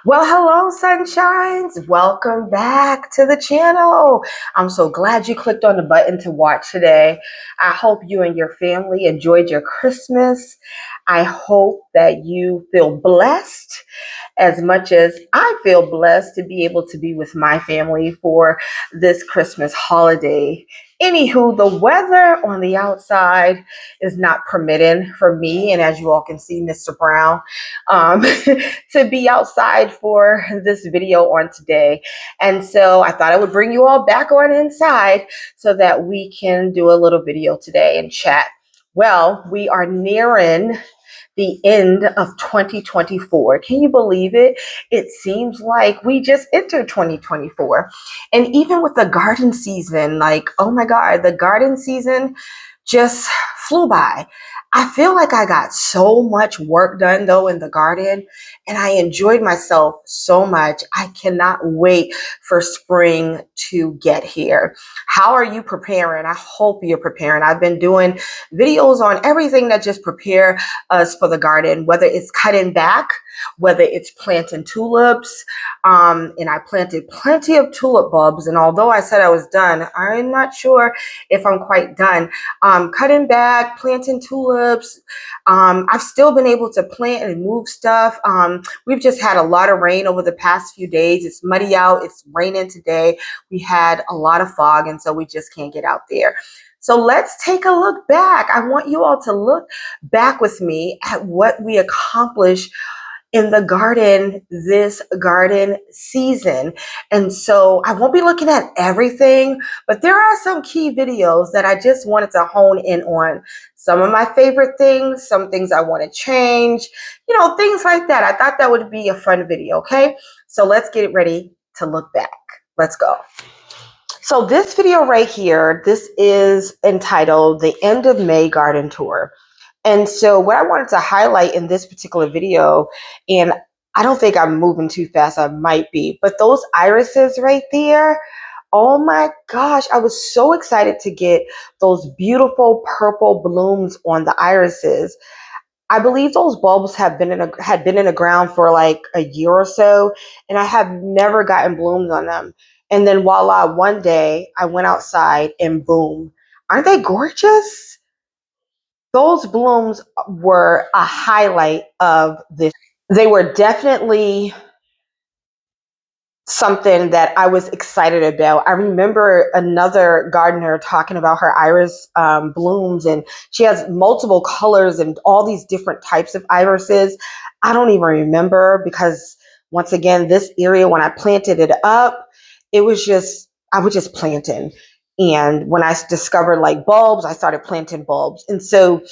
Well, hello, sunshines. Welcome back to the channel. I'm so glad you clicked on the button to watch today. I hope you and your family enjoyed your Christmas. I hope that you feel blessed as much as I feel blessed to be able to be with my family for this Christmas holiday. Anywho, the weather on the outside is not permitting for me, and as you all can see, Mr. Brown, um, to be outside for this video on today. And so I thought I would bring you all back on inside so that we can do a little video today and chat. Well, we are nearing the end of 2024. Can you believe it? It seems like we just entered 2024. And even with the garden season, like, oh my God, the garden season just flew by. I feel like I got so much work done though in the garden, and I enjoyed myself so much. I cannot wait for spring to get here. How are you preparing? I hope you're preparing. I've been doing videos on everything that just prepare us for the garden, whether it's cutting back, whether it's planting tulips. And I planted plenty of tulip bulbs. And although I said I was done, I'm not sure if I'm quite done. Cutting back, planting tulips. I've still been able to plant and move stuff. We've just had a lot of rain over the past few days. It's muddy out. It's raining today. We had a lot of fog, and so we just can't get out there. So let's take a look back. I want you all to look back with me at what we accomplished in the garden this garden season. And so I won't be looking at everything, but there are some key videos that I just wanted to hone in on. Some of my favorite things, some things I want to change, things like that. I thought that would be a fun video, okay? So let's get ready to look back. Let's go. So this video right here, this is entitled The End of May Garden Tour. And so what I wanted to highlight in this particular video, and I don't think I'm moving too fast, I might be, but those irises right there, oh my gosh, I was so excited to get those beautiful purple blooms on the irises. I believe those bulbs had been in the ground for like a year or so, and I have never gotten blooms on them. And then voila, one day I went outside and boom, aren't they gorgeous? Those blooms were a highlight of this. They were definitely something that I was excited about. I remember another gardener talking about her iris blooms, and she has multiple colors and all these different types of irises. I don't even remember because once again, this area, when I planted it up, I was just planting. And when I discovered like bulbs, I started planting bulbs. And so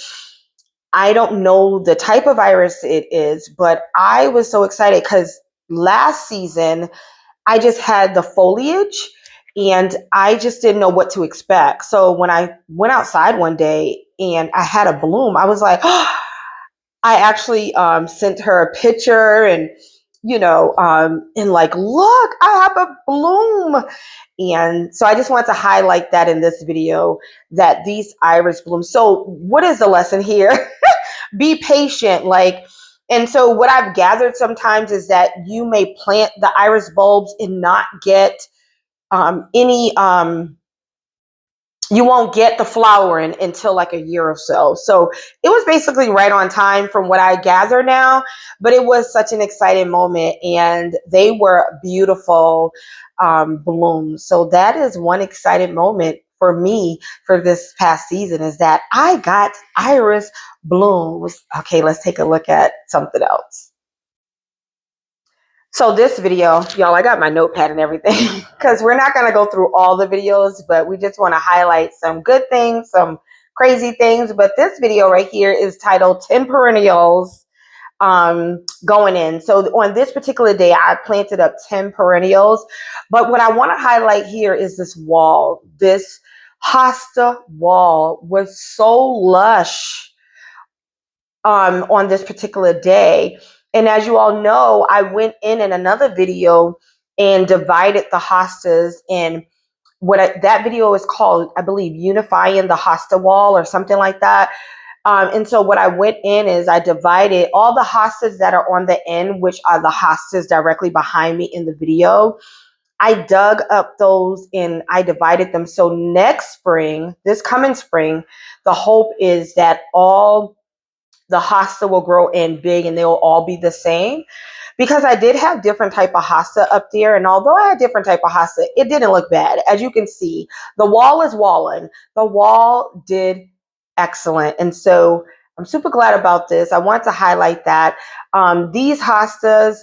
I don't know the type of iris it is, but I was so excited because last season I just had the foliage and I just didn't know what to expect. So when I went outside one day and I had a bloom, I was like, oh, I actually sent her a picture and, and like, look, I have a bloom. And so I just wanted to highlight that in this video, that these iris blooms. So what is the lesson here? Be patient. And so what I've gathered sometimes is that you may plant the iris bulbs and not get any, you won't get the flowering until like a year or so. So it was basically right on time from what I gather now, but it was such an exciting moment and they were beautiful blooms. So that is one exciting moment for me for this past season, is that I got iris blooms. Okay, let's take a look at something else. So this video, y'all, I got my notepad and everything because we're not going to go through all the videos, but we just want to highlight some good things, some crazy things. But this video right here is titled 10 perennials going in. So on this particular day, I planted up 10 perennials. But what I want to highlight here is this wall. This hosta wall was so lush on this particular day. And as you all know, I went in another video and divided the hostas, and that video is called, I believe, Unifying the Hosta Wall or something like that. And so what I went in is I divided all the hostas that are on the end, which are the hostas directly behind me in the video. I dug up those and I divided them. So next spring, this coming spring, the hope is that all the hosta will grow in big and they'll all be the same, because I did have different type of hosta up there. And although I had different type of hosta, it didn't look bad. As you can see, the wall is walling. The wall did excellent. And so I'm super glad about this. I want to highlight that these hostas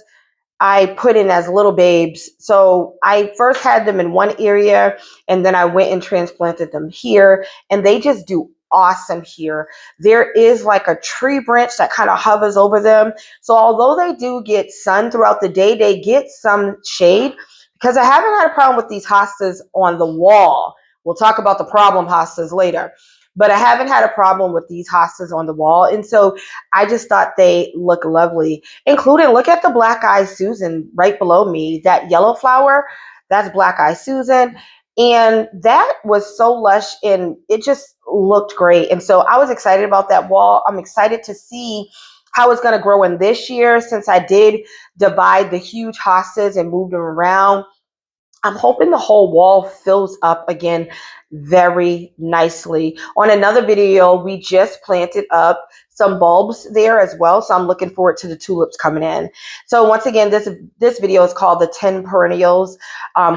I put in as little babes. So I first had them in one area and then I went and transplanted them here, and they just do awesome here. There is like a tree branch that kind of hovers over them. So although they do get sun throughout the day, they get some shade, because I haven't had a problem with these hostas on the wall. We'll talk about the problem hostas later, but I haven't had a problem with these hostas on the wall. And so I just thought they look lovely, including, look at the Black Eyed Susan right below me. That yellow flower, that's Black Eyed Susan. And that was so lush and it just looked great. And so I was excited about that wall. I'm excited to see how it's going to grow in this year, since I did divide the huge hostas and move them around. I'm hoping the whole wall fills up again very nicely. On another video, we just planted up some bulbs there as well. So I'm looking forward to the tulips coming in. So once again, this video is called the 10 perennials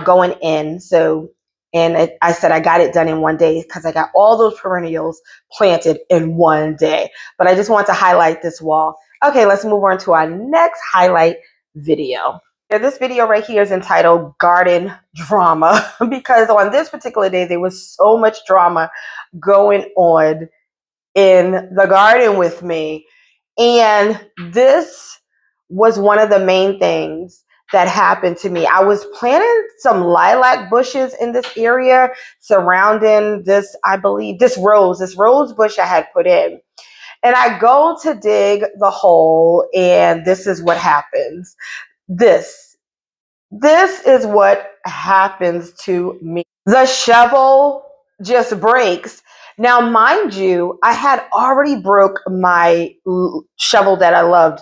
going in. So, and I said I got it done in one day because I got all those perennials planted in one day. But I just want to highlight this wall. Okay, let's move on to our next highlight video. This video right here is entitled Garden Drama, because on this particular day, there was so much drama going on in the garden with me. And this was one of the main things that happened to me. I was planting some lilac bushes in this area surrounding this, I believe, this rose bush I had put in. And I go to dig the hole, and this is what happens. This is what happens to me. The shovel just breaks. Now, mind you, I had already broke my shovel that I loved.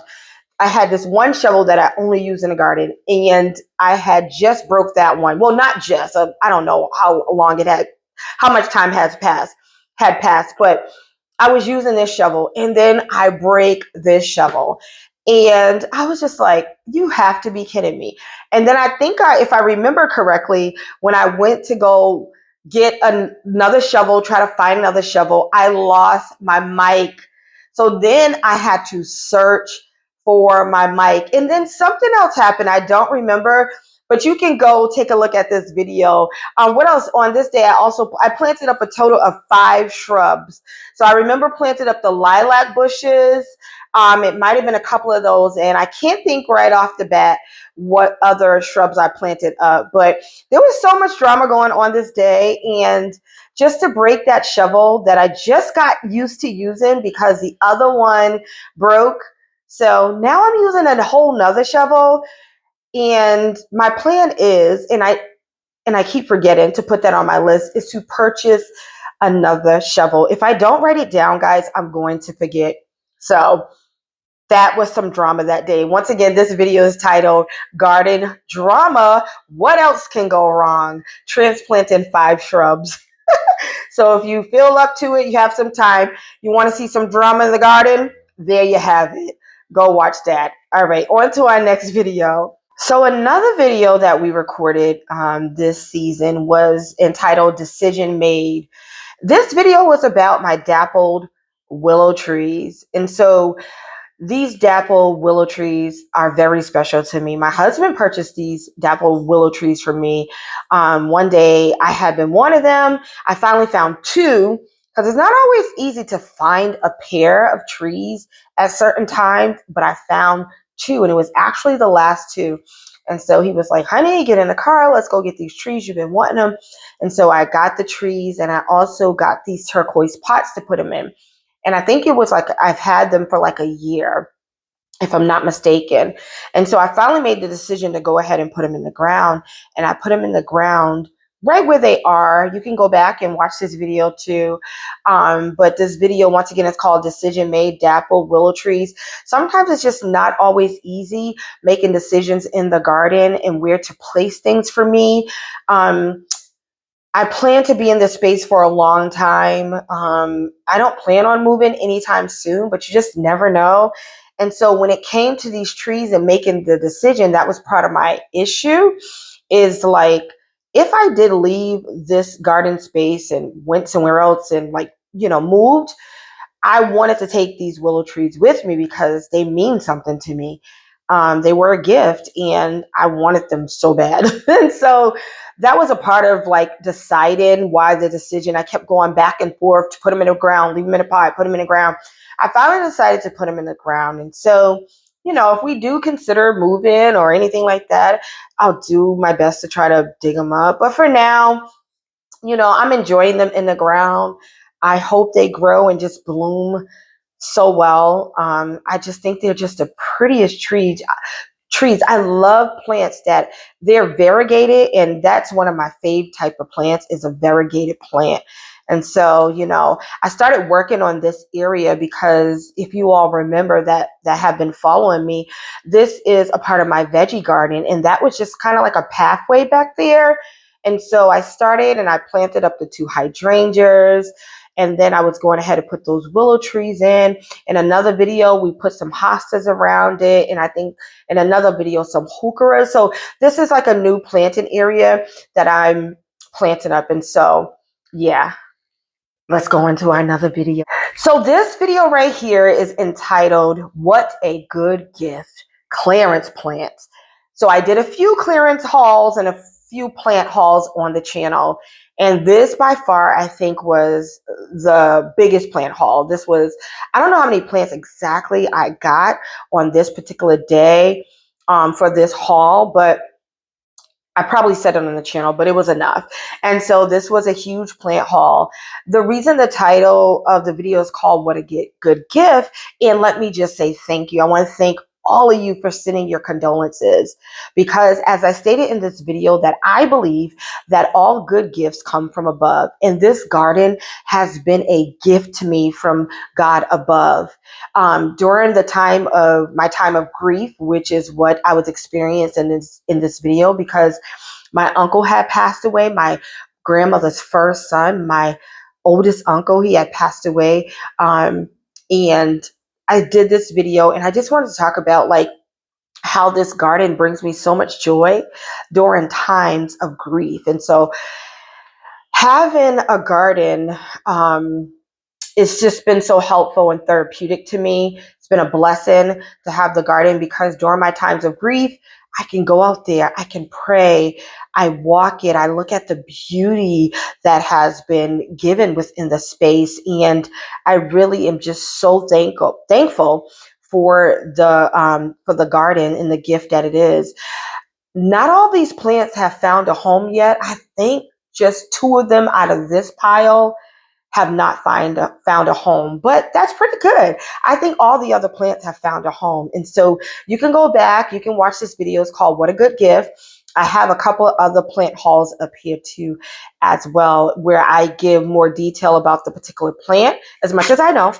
I had this one shovel that I only use in the garden, and I had just broke that one. Well, not just, I don't know how long it had, how much time had passed, but I was using this shovel, and then I break this shovel. And I was just like, you have to be kidding me. And then I think if I remember correctly, when I went to go get another shovel, try to find another shovel, I lost my mic. So then I had to search for my mic. And then something else happened. I don't remember, but you can go take a look at this video. What else? On this day, I planted up a total of 5 shrubs. So I remember planted up the lilac bushes. It might have been a couple of those, and I can't think right off the bat what other shrubs I planted up, but there was so much drama going on this day. And just to break that shovel that I just got used to using because the other one broke. So now I'm using a whole nother shovel. And my plan is, and I keep forgetting to put that on my list, is to purchase another shovel. If I don't write it down, guys, I'm going to forget. So that was some drama that day. Once again, this video is titled Garden Drama. What else can go wrong? Transplanting 5 shrubs. So if you feel up to it, you have some time, you want to see some drama in the garden, there you have it. Go watch that. All right, on to our next video. So another video that we recorded this season was entitled Decision Made. This video was about my dappled willow trees. And so these dappled willow trees are very special to me. My husband purchased these dappled willow trees for me. One day I had been wanting them. I finally found 2, because it's not always easy to find a pair of trees at certain times, but I found 2, and it was actually the last 2. And so he was like, honey, get in the car. Let's go get these trees. You've been wanting them. And so I got the trees, and I also got these turquoise pots to put them in. And I think it was like I've had them for like a year, if I'm not mistaken. And so I finally made the decision to go ahead and put them in the ground. And I put them in the ground right where they are. You can go back and watch this video too. But this video, once again, is called Decision Made, Dapple Willow Trees. Sometimes it's just not always easy making decisions in the garden and where to place things for me. I plan to be in this space for a long time. I don't plan on moving anytime soon, but you just never know. And so when it came to these trees and making the decision, that was part of my issue, is like, if I did leave this garden space and went somewhere else and moved, I wanted to take these willow trees with me because they mean something to me. They were a gift and I wanted them so bad. And so that was a part of like deciding why the decision. I kept going back and forth to put them in the ground, leave them in a pot, put them in the ground. I finally decided to put them in the ground. And so, if we do consider moving or anything like that, I'll do my best to try to dig them up. But for now, I'm enjoying them in the ground. I hope they grow and just bloom so well. I just think they're just the prettiest trees. I love plants that they're variegated, and that's one of my fave type of plants is a variegated plant. And so, I started working on this area because if you all remember that have been following me, this is a part of my veggie garden, and that was just kind of like a pathway back there. And so I started and I planted up the 2 hydrangeas, and then I was going ahead and put those willow trees in. In another video, we put some hostas around it, and I think in another video, some heucheras. So this is like a new planting area that I'm planting up. And so, yeah, let's go into another video. So this video right here is entitled, What a Good Gift, Clearance Plants. So I did a few clearance hauls and a few plant hauls on the channel. And this by far, I think, was the biggest plant haul. This was, I don't know how many plants exactly I got on this particular day for this haul, but I probably said it on the channel, but it was enough. And so this was a huge plant haul. The reason the title of the video is called What a Good Gift, and let me just say thank you. I want to thank all of you for sending your condolences, because as I stated in this video, that I believe that all good gifts come from above, and this garden has been a gift to me from God above. During the time of my time of grief, which is what I was experiencing in this video, because my uncle had passed away, my grandmother's first son, my oldest uncle, he had passed away. And I did this video and I just wanted to talk about like how this garden brings me so much joy during times of grief. And so having a garden, it's just been so helpful and therapeutic to me. It's been a blessing to have the garden, because during my times of grief, I can go out there, I can pray, I walk it, I look at the beauty that has been given within the space. And I really am just so thankful for the garden and the gift that it is. Not all these plants have found a home yet. I think just 2 of them out of this pile have not found a home, but that's pretty good. I think all the other plants have found a home. And so you can go back, you can watch this video. It's called What a Good Gift. I have a couple of other plant hauls up here too as well, where I give more detail about the particular plant, as much as I know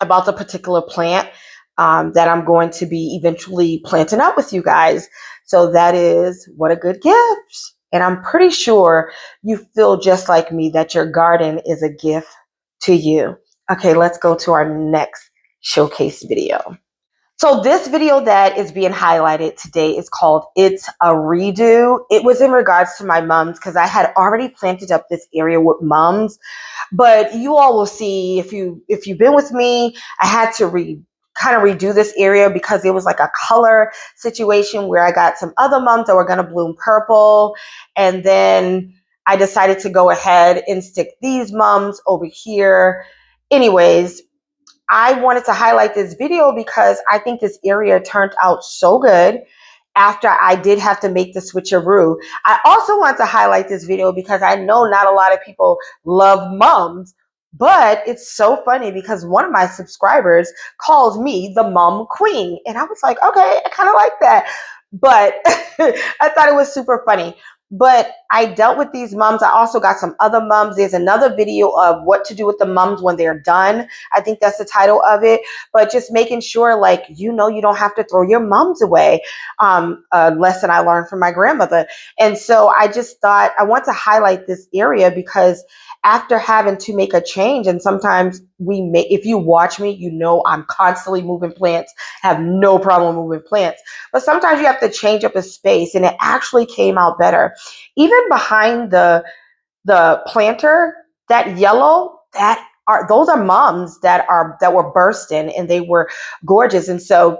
about the particular plant that I'm going to be eventually planting up with you guys. So that is What a Good Gift. And I'm pretty sure you feel just like me, that your garden is a gift to you. Okay, let's go to our next showcase video. So this video that is being highlighted today is called It's a Redo. It was in regards to my mums, because I had already planted up this area with mums. But you all will see, if you've been with me, I had to kind of redo this area because it was like a color situation where I got some other mums that were going to bloom purple. And then I decided to go ahead and stick these mums over here. Anyways, I wanted to highlight this video because I think this area turned out so good after I did have to make the switcheroo. I also want to highlight this video because I know not a lot of people love mums, but it's so funny because one of my subscribers calls me the mum queen. And I was like, okay, I kind of like that. But I thought it was super funny. But I dealt with these mums. I also got some other mums. There's another video of what to do with the mums when they're done. I think that's the title of it. But just making sure, like, you don't have to throw your mums away. A lesson I learned from my grandmother. And so I just thought I want to highlight this area because after having to make a change, and sometimes if you watch me, I'm constantly moving plants, have no problem moving plants. But sometimes you have to change up a space, and it actually came out better. Even behind the planter, that yellow, those are mums that were bursting, and they were gorgeous. And so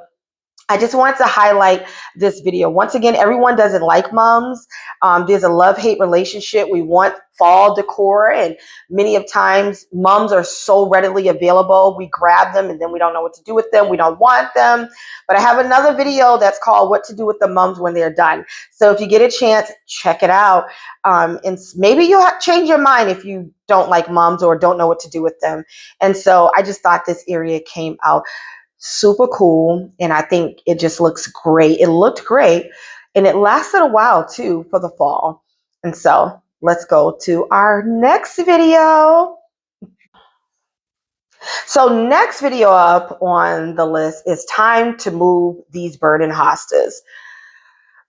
I just wanted to highlight this video. Once again, everyone doesn't like mums. There's a love-hate relationship. We want fall decor, and many of times mums are so readily available. We grab them and then we don't know what to do with them. We don't want them. But I have another video that's called What to Do with the Mums When They're Done. So if you get a chance, check it out. And maybe you'll change your mind if you don't like mums or don't know what to do with them. And so I just thought this area came out super cool, and I think it just looks great. It looked great, and it lasted a while too for the fall. And so let's go to our next video. So next video up on the list is time to move these burden hostas.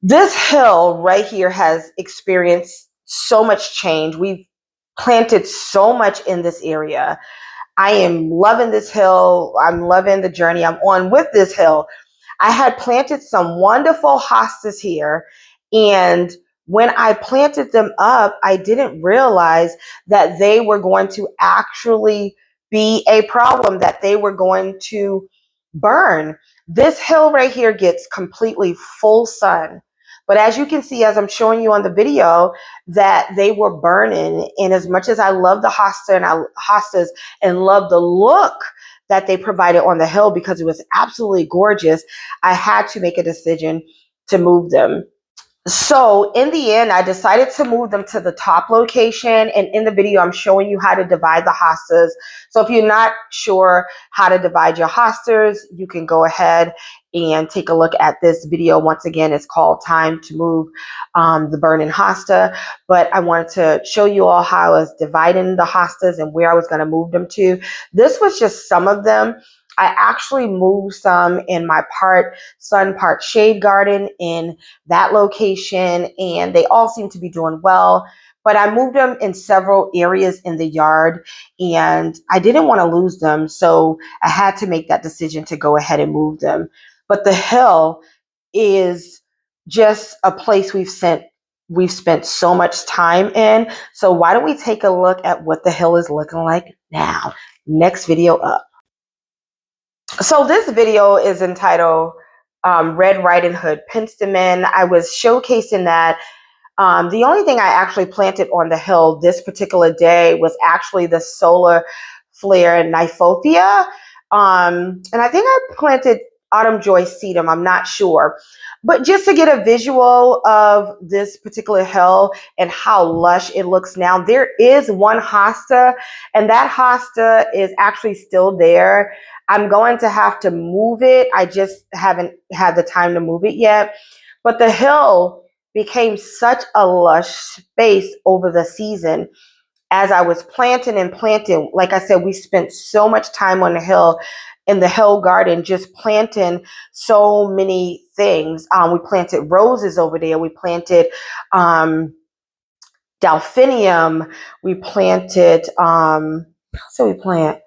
This hill right here has experienced so much change. We've planted so much in this area. I am loving this hill. I'm loving the journey I'm on with this hill. I had planted some wonderful hostas here, and when I planted them up, I didn't realize that they were going to actually be a problem, that they were going to burn. This hill right here gets completely full sun. But as you can see, as I'm showing you on the video, that they were burning. And as much as I love the hostas and love the look that they provided on the hill because it was absolutely gorgeous, I had to make a decision to move them. So in the end, I decided to move them to the top location. And in the video, I'm showing you how to divide the hostas. So if you're not sure how to divide your hostas, you can go ahead and take a look at this video. Once again, it's called Time to Move the Burning Hosta. But I wanted to show you all how I was dividing the hostas and where I was going to move them to. This was just some of them. I actually moved some in my part sun, part shade garden in that location, and they all seem to be doing well. But I moved them in several areas in the yard, and I didn't want to lose them, so I had to make that decision to go ahead and move them. But the hill is just a place we've spent so much time in. So why don't we take a look at what the hill is looking like now? Next video up. So this video is entitled Red Riding Hood Penstemon. I was showcasing that. The only thing I actually planted on the hill this particular day was actually the solar flare Nyphophia. And I think I planted Autumn Joy Sedum, I'm not sure. But just to get a visual of this particular hill and how lush it looks now, there is one hosta, and that hosta is actually still there. I'm going to have to move it. I just haven't had the time to move it yet. But the hill became such a lush space over the season. As I was planting and planting, like I said, we spent so much time on the hill, in the hill garden, just planting so many things. We planted roses over there. We planted delphinium. We planted, so we plant.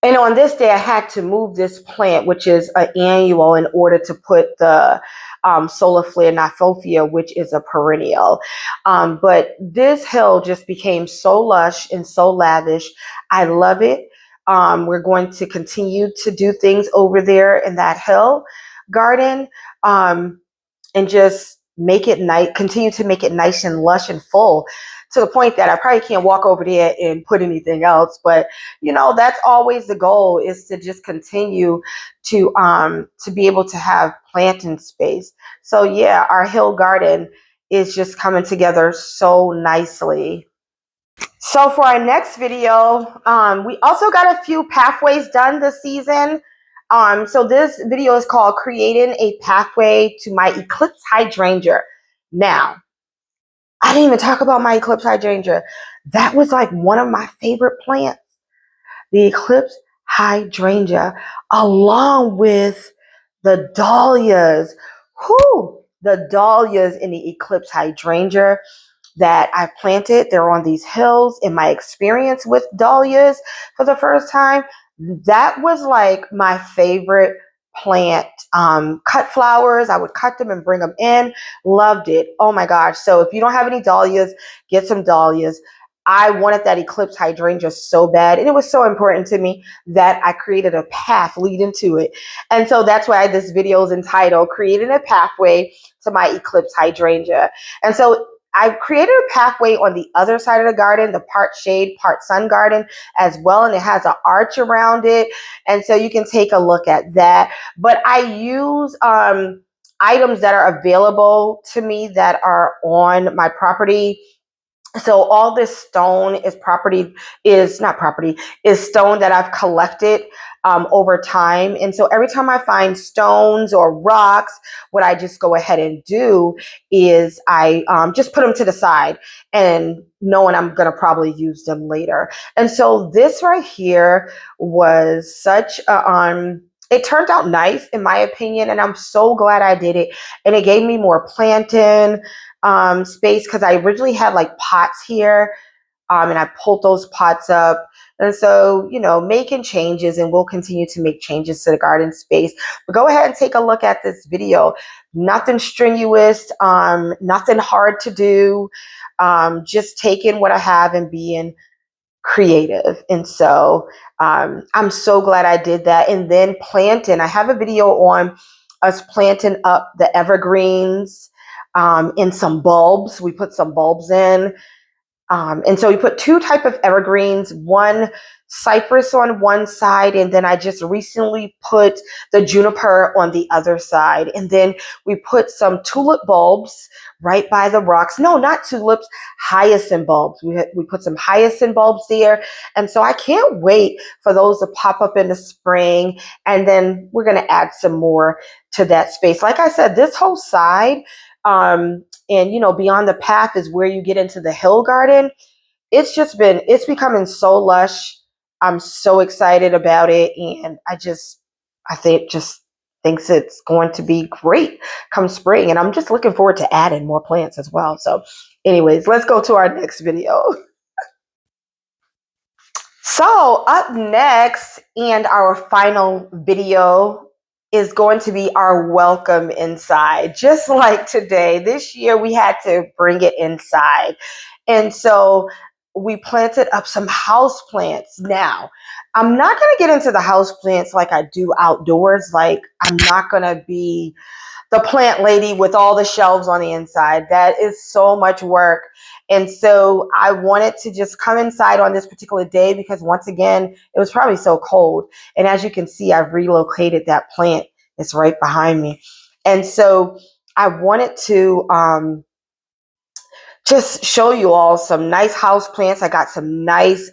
And on this day, I had to move this plant, which is an annual, in order to put the solar flare Nyphophia, which is a perennial. But this hill just became so lush and so lavish. I love it. We're going to continue to do things over there in that hill garden, and just make it nice, continue to make it nice and lush and full, to the point that I probably can't walk over there and put anything else. But that's always the goal, is to just continue to be able to have planting space. So yeah, our hill garden is just coming together so nicely. So for our next video, we also got a few pathways done this season. So this video is called Creating a Pathway to My Eclipse Hydrangea. Now, I didn't even talk about my eclipse hydrangea. That was like one of my favorite plants, the eclipse hydrangea, along with the dahlias. Whoo! The dahlias in the eclipse hydrangea that I planted. They're on these hills. In my experience with dahlias for the first time, that was like my favorite plant. Cut flowers, I would cut them and bring them in. Loved it. Oh my gosh. So if you don't have any dahlias, get some dahlias. I wanted that eclipse hydrangea so bad, and it was so important to me that I created a path leading to it. And so that's why this video is entitled Creating a Pathway to My Eclipse Hydrangea. And so I created a pathway on the other side of the garden, the part shade, part sun garden as well. And it has an arch around it. And so you can take a look at that. But I use items that are available to me that are on my property. So all this stone is stone that I've collected over time. And so every time I find stones or rocks, what I just go ahead and do is I just put them to the side and knowing I'm going to probably use them later. And so this right here was such a, it turned out nice in my opinion, and I'm so glad I did it. And it gave me more planting space, because I originally had like pots here, and I pulled those pots up. And so, you know, making changes, and we'll continue to make changes to the garden space. But go ahead and take a look at this video. Nothing strenuous, nothing hard to do. Just taking what I have and being creative. And so I'm so glad I did that. And then planting. I have a video on us planting up the evergreens in some bulbs. We put some bulbs in. And so we put two type of evergreens, one cypress on one side, and then I just recently put the juniper on the other side. And then we put some tulip bulbs right by the rocks. No, not tulips, hyacinth bulbs. We put some hyacinth bulbs there. And so I can't wait for those to pop up in the spring. And then we're going to add some more to that space. Like I said, this whole side, and you know, beyond the path is where you get into the hill garden. It's becoming so lush. I'm so excited about it, and I think just thinks it's going to be great come spring, and I'm just looking forward to adding more plants as well. So anyways, let's go to our next video. So up next, and our final video, is going to be our welcome inside. Just like today, this year we had to bring it inside. And so we planted up some house plants. Now, I'm not going to get into the house plants like I do outdoors. Like, I'm not going to be the plant lady with all the shelves on the inside. That is so much work. And so I wanted to just come inside on this particular day because once again, it was probably so cold. And as you can see, I've relocated that plant. It's right behind me. And so I wanted to just show you all some nice house plants. I got some nice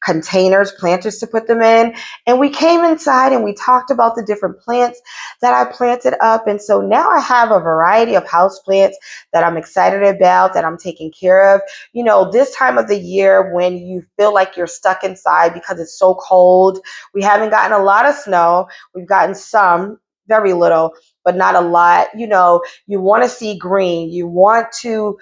containers, planters to put them in. And we came inside and we talked about the different plants that I planted up. And so now I have a variety of house plants that I'm excited about, that I'm taking care of. You know, this time of the year when you feel like you're stuck inside because it's so cold. We haven't gotten a lot of snow. We've gotten some, very little, but not a lot. You know, you want to see green. You want to,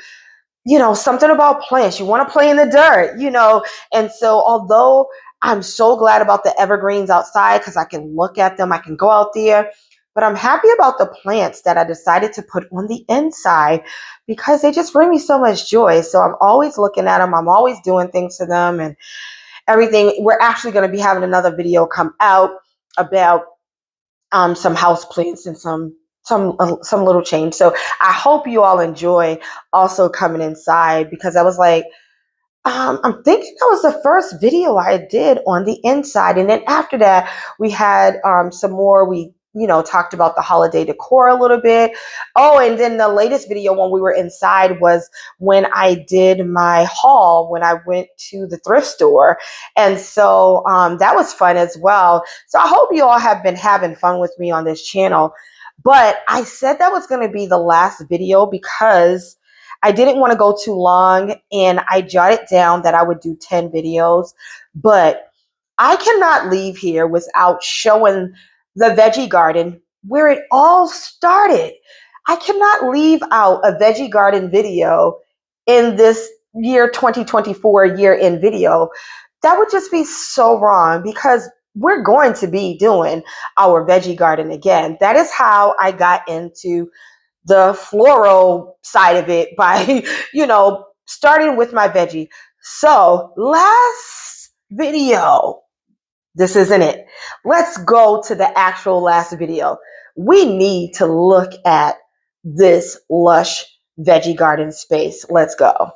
you know, something about plants. You want to play in the dirt, you know. And so although I'm so glad about the evergreens outside because I can look at them, I can go out there, but I'm happy about the plants that I decided to put on the inside because they just bring me so much joy. So I'm always looking at them. I'm always doing things to them and everything. We're actually going to be having another video come out about some house plants and some little change. So I hope you all enjoy also coming inside, because I was like, I'm thinking that was the first video I did on the inside. And then after that, we had some more. We, you know, talked about the holiday decor a little bit. Oh, and then the latest video when we were inside was when I did my haul, when I went to the thrift store. And so that was fun as well. So I hope you all have been having fun with me on this channel. But I said that was going to be the last video because I didn't want to go too long, and I jotted down that I would do 10 videos, but I cannot leave here without showing the veggie garden where it all started. I cannot leave out a veggie garden video in this year 2024 year-end video. That would just be so wrong, because we're going to be doing our veggie garden again. That is how I got into the floral side of it, by, starting with my veggie. So last video, this isn't it. Let's go to the actual last video. We need to look at this lush veggie garden space. Let's go.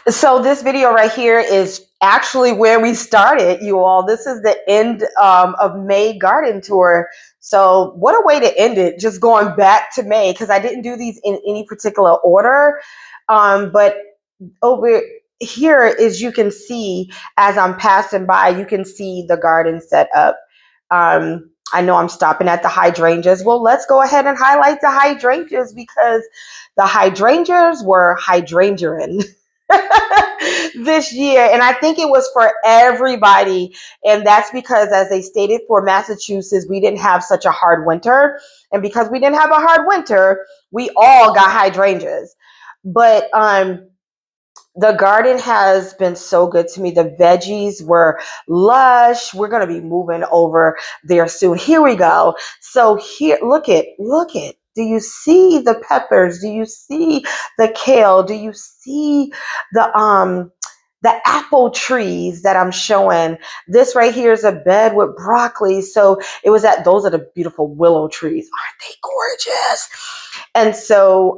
So this video right here is actually where we started, you all. This is the end of May garden tour. So what a way to end it, just going back to May, because I didn't do these in any particular order. But over here, as you can see, as I'm passing by, you can see the garden set up. I know I'm stopping at the hydrangeas. Well, let's go ahead and highlight the hydrangeas, because the hydrangeas were hydrangeaing this year. And I think it was for everybody. And that's because, as they stated, for Massachusetts, we didn't have such a hard winter. And because we didn't have a hard winter, we all got hydrangeas. But the garden has been so good to me. The veggies were lush. We're going to be moving over there soon. Here we go. So here, look it. Do you see the peppers? Do you see the kale? Do you see the apple trees that I'm showing? This right here is a bed with broccoli. So those are the beautiful willow trees. Aren't they gorgeous? And so,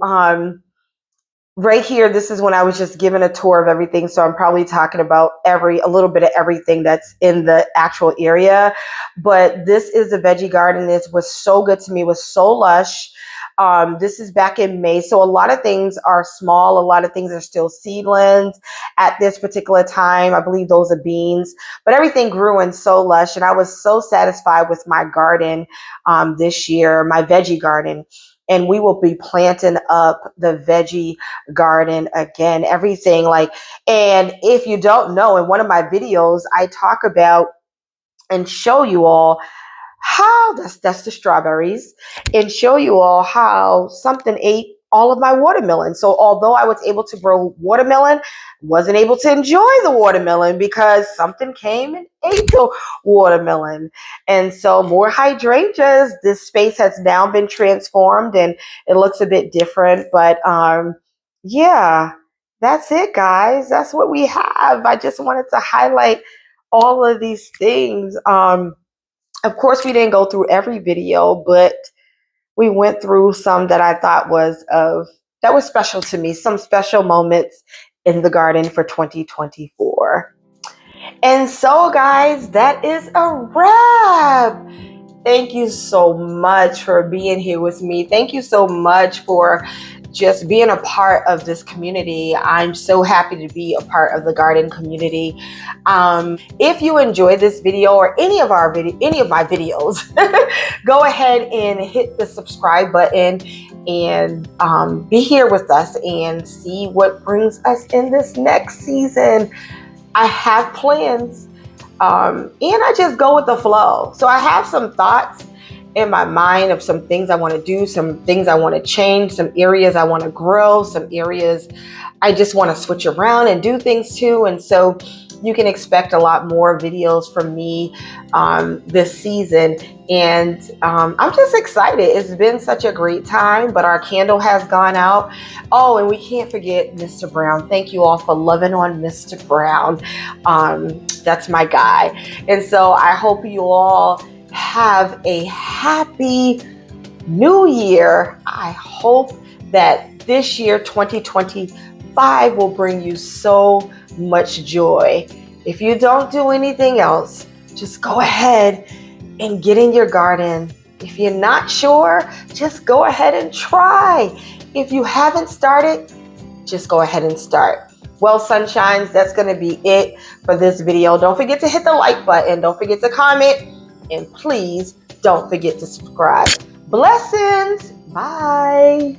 right here, this is when I was just given a tour of everything. So I'm probably talking about a little bit of everything that's in the actual area. But this is the veggie garden. It was so good to me. It was so lush. This is back in May. So a lot of things are small. A lot of things are still seedlings at this particular time. I believe those are beans, but everything grew and so lush. And I was so satisfied with my garden this year, my veggie garden. And we will be planting up the veggie garden again, everything and if you don't know, in one of my videos, I talk about and show you all how that's the strawberries, and show you all how something ate all of my watermelon. So although I was able to grow watermelon, wasn't able to enjoy the watermelon because something came and ate the watermelon. And so more hydrangeas. This space has now been transformed and it looks a bit different, but yeah, that's it, guys. That's what we have. I just wanted to highlight all of these things. Of course, we didn't go through every video, but we went through some that I thought that was special to me, some special moments in the garden for 2024. And so, guys, that is a wrap. Thank you so much for being here with me. Thank you so much for just being a part of this community. I'm so happy to be a part of the garden community. If you enjoyed this video or any of my videos, go ahead and hit the subscribe button and be here with us and see what brings us in this next season. I have plans. And I just go with the flow. So I have some thoughts in my mind of some things I want to do, some things I want to change, some areas I want to grow, some areas I just want to switch around and do things to. And so you can expect a lot more videos from me this season. And I'm just excited. It's been such a great time, but our candle has gone out. Oh, and we can't forget Mr. Brown. Thank you all for loving on Mr. Brown. That's my guy. And so I hope you all have a happy new year. I hope that this year, 2025, will bring you so much joy. If you don't do anything else, just go ahead and get in your garden. If you're not sure, just go ahead and try. If you haven't started, just go ahead and start. Well, sunshines, that's going to be it for this video. Don't forget to hit the like button. Don't forget to comment. And please don't forget to subscribe. Blessings. Bye.